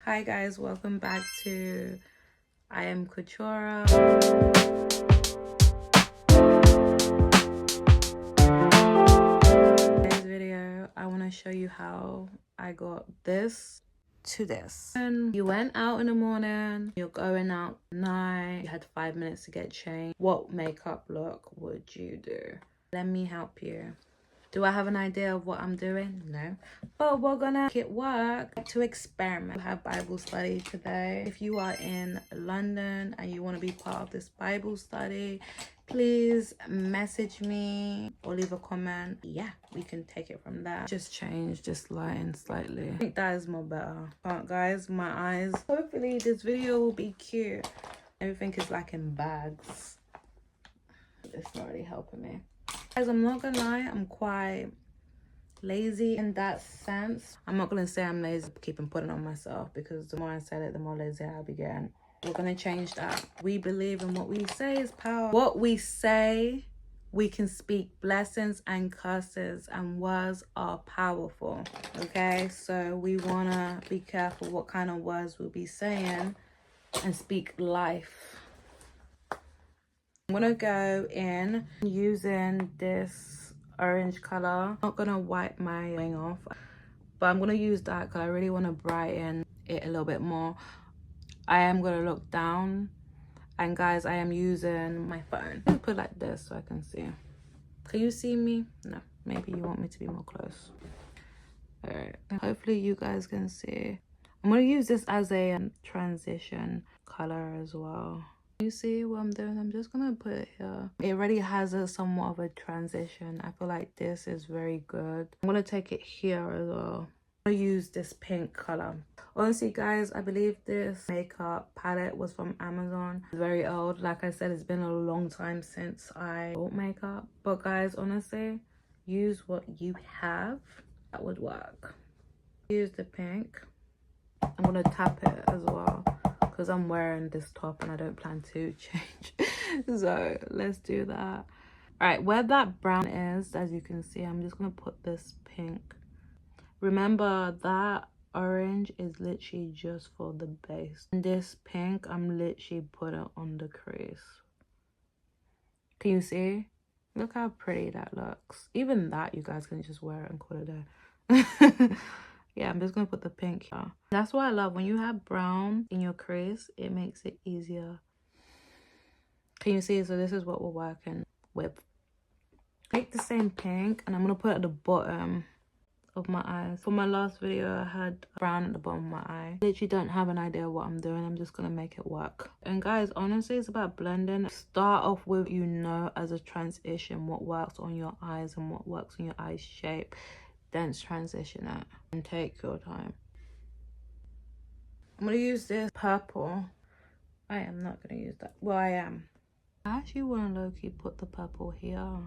Hi guys, welcome back to I am Keturah. Today's video, I want to show you how I got this to this. And you went out in the morning, you're going out at night, you had 5 minutes to get changed. What makeup look would you do? Let me help you. Do I have an idea of what I'm doing? No. But we're gonna make it work to experiment. We have Bible study today. If you are in London and you want to be part of this Bible study, please message me or leave a comment. Yeah, we can take it from there. Just change, just lighten slightly. I think that is more better. But guys, my eyes. Hopefully this video will be cute. Everything is like in bags. It's not really helping me. Guys, I'm not gonna lie, I'm quite lazy in that sense. I'm not gonna say I'm lazy, keeping putting on myself, because the more I said it, the more lazy I'll be getting. We're gonna change that. We believe in what we say is power. What we say, we can speak blessings and curses, and words are powerful. Okay, so we wanna be careful what kind of words we'll be saying and speak life. I'm gonna go in using this orange color. I'm not gonna wipe my wing off, but I'm gonna use that because I really want to brighten it a little bit more. I am gonna look down, and guys, I am using my phone. Let me put it like this so I can see. Can you see me? No, maybe you want me to be more close. All right, hopefully you guys can see. I'm gonna use this as a transition color as well. You see what I'm doing? I'm just gonna put it here. It already has a somewhat of a transition. I feel like this is very good. I'm gonna take it here as well. I'm gonna use this pink color. Honestly guys, I believe this makeup palette was from Amazon. It's very old. Like I said, it's been a long time since I bought makeup. But guys, honestly, use what you have. That would work. Use the pink. I'm gonna tap it as well, because I'm wearing this top and I don't plan to change. So let's do that. All right, where that brown is, as you can see, I'm just gonna put this pink. Remember that orange is literally just for the base, and this pink I'm literally putting on the crease. Can you see? Look how pretty that looks. Even that, you guys can just wear it and call it a day. Yeah, I'm just gonna put the pink here. That's what I love. When you have brown in your crease, it makes it easier. Can you see? So this is what we're working with. Take the same pink and I'm gonna put it at the bottom of my eyes. For my last video, I had brown at the bottom of my eye. Literally don't have an idea what I'm doing. I'm just gonna make it work. And guys, honestly, it's about blending. Start off with, you know, as a transition, what works on your eyes and what works on your eye shape. Then transition it and take your time. I'm gonna use this purple. I am not gonna use that. Well, I am. I actually want to low-key put the purple here.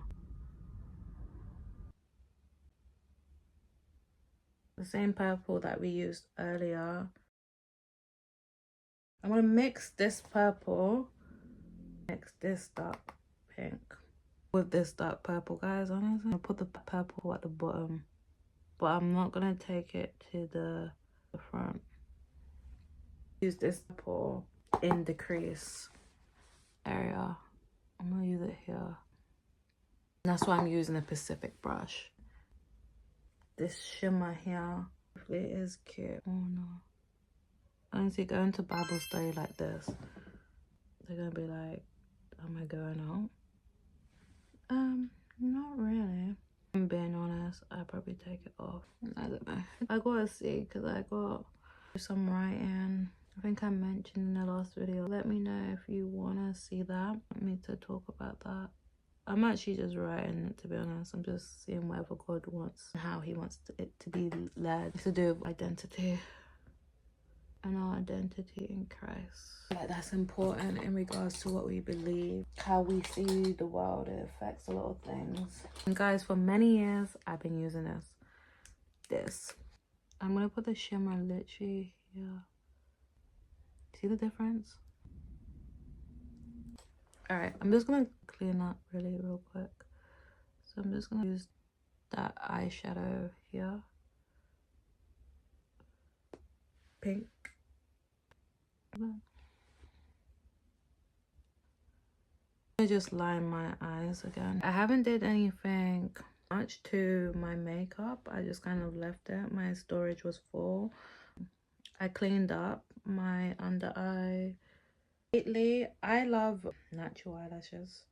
The same purple that we used earlier. I'm gonna mix this purple, mix this dark pink with this dark purple, guys. Honestly, I'm gonna put the purple at the bottom, but I'm not gonna take it to the front. Use this purple in the crease area. I'm gonna use it here. And that's why I'm using a Pacific brush. This shimmer here, it is cute. Oh no. Honestly, going to Bible study like this, they're gonna be like, am I going out? Not really. I'm being honest, I'd probably take it off. I don't know. I gotta see, because I got some writing. I think I mentioned in the last video. Let me know if you wanna see that. Want me to talk about that. I'm actually just writing it, to be honest. I'm just seeing whatever God wants and how he wants it to be led. It's to do with identity and our identity in Christ. Like, that's important in regards to what we believe, how we see the world. It affects a lot of things. And guys, for many years I've been using this. I'm gonna put the shimmer literally here. See the difference? All right, I'm just gonna clean up really real quick. So I'm just gonna use that eyeshadow here, pink, I just line my eyes again. I haven't did anything much to my makeup. I just kind of left it. My storage was full. I cleaned up my under eye. Lately, I love natural eyelashes.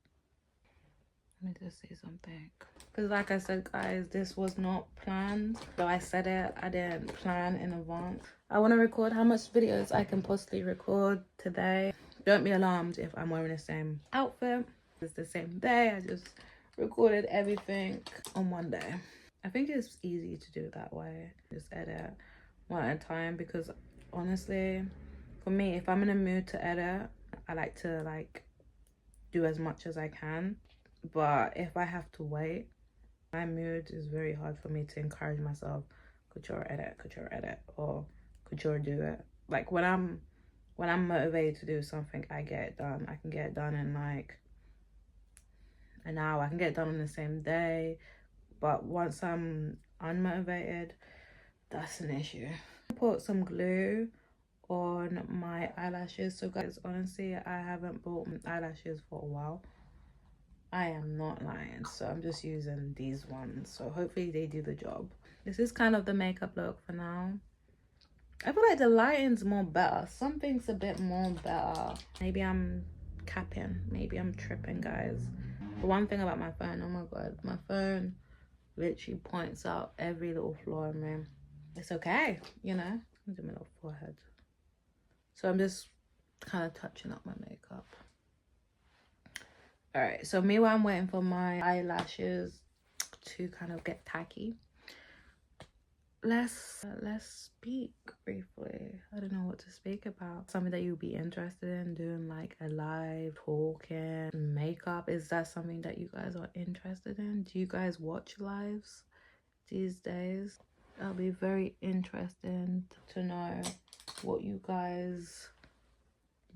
Let me just say something. Because like I said, guys, this was not planned. So I said it, I didn't plan in advance. I want to record how much videos I can possibly record today. Don't be alarmed if I'm wearing the same outfit. It's the same day. I just recorded everything on one day. I think it's easy to do that way. Just edit one at a time, because honestly, for me, if I'm in a mood to edit, I like to do as much as I can. But if I have to wait, my mood is very hard for me to encourage myself. Couture edit, or couture do it. Like when I'm motivated to do something, I get it done. I can get it done in like an hour. I can get it done on the same day. But once I'm unmotivated, that's an issue. I put some glue on my eyelashes. So guys, honestly, I haven't bought eyelashes for a while. I am not lying. So I'm just using these ones. So hopefully they do the job. This is kind of the makeup look for now. I feel like the lighting's more better. Something's a bit more better. Maybe I'm capping. Maybe I'm tripping, guys. The one thing about my phone, oh my god, my phone literally points out every little flaw in me. It's okay, you know. I'll do my little forehead. So I'm just kind of touching up my makeup. All right, so meanwhile I'm waiting for my eyelashes to kind of get tacky. Let's speak briefly. I don't know what to speak about. Something that you'd be interested in doing, like a live talking makeup. Is that something that you guys are interested in? Do you guys watch lives these days? That'll be very interesting to know what you guys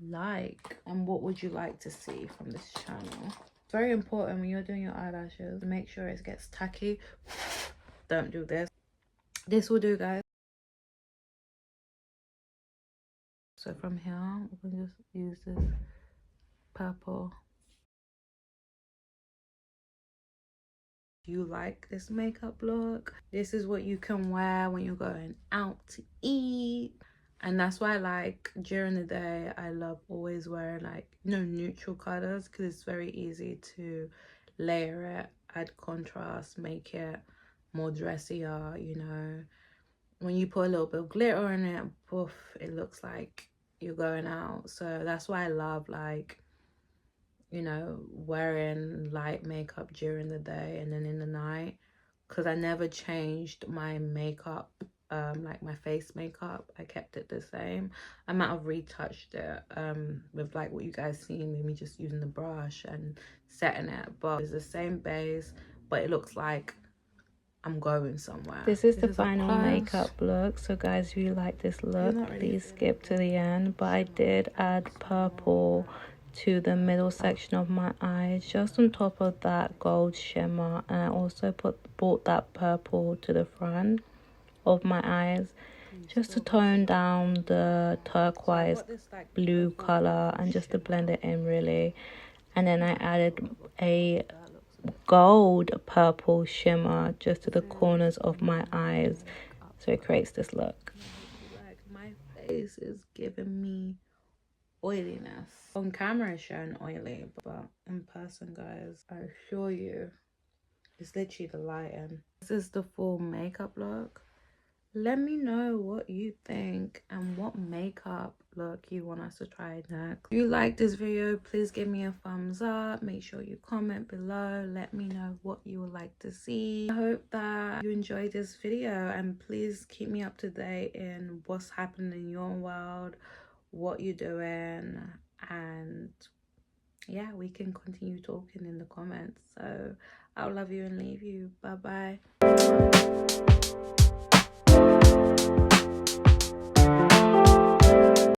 like and what would you like to see from this channel. It's very important when you're doing your eyelashes to make sure it gets tacky. Don't do this. This will do, guys. So from here we can just use this purple. You like this makeup look? This is what you can wear when you're going out to eat. And that's why, like, during the day I love always wearing like, you know, neutral colors, because it's very easy to layer it, add contrast, make it more dressier. You know, when you put a little bit of glitter in it, poof, it looks like you're going out. So that's why I love, like, you know, wearing light makeup during the day and then in the night, because I never changed my makeup. Like my face makeup, I kept it the same. I might have retouched it with like what you guys seen with me just using the brush and setting it, but it's the same base, but it looks like I'm going somewhere. This is the final makeup look. So guys, if you like this look, please skip to the end. But I did add purple to the middle section of my eyes, just on top of that gold shimmer, and I also brought that purple to the front of my eyes, just to tone down the turquoise blue color and just to blend it in really. And then I added a gold purple shimmer just to the corners of my eyes, so it creates this look. Like, my face is giving me oiliness. On camera it's showing oily, but in person, guys, I assure you it's literally the lighting. This is the full makeup look. Let me know what you think and what makeup look you want us to try next. If you like this video, please give me a thumbs up. Make sure you comment below. Let me know what you would like to see. I hope that you enjoyed this video, and please keep me up to date in what's happening in your world, what you're doing, and yeah, we can continue talking in the comments. So I'll love you and leave you. Bye bye.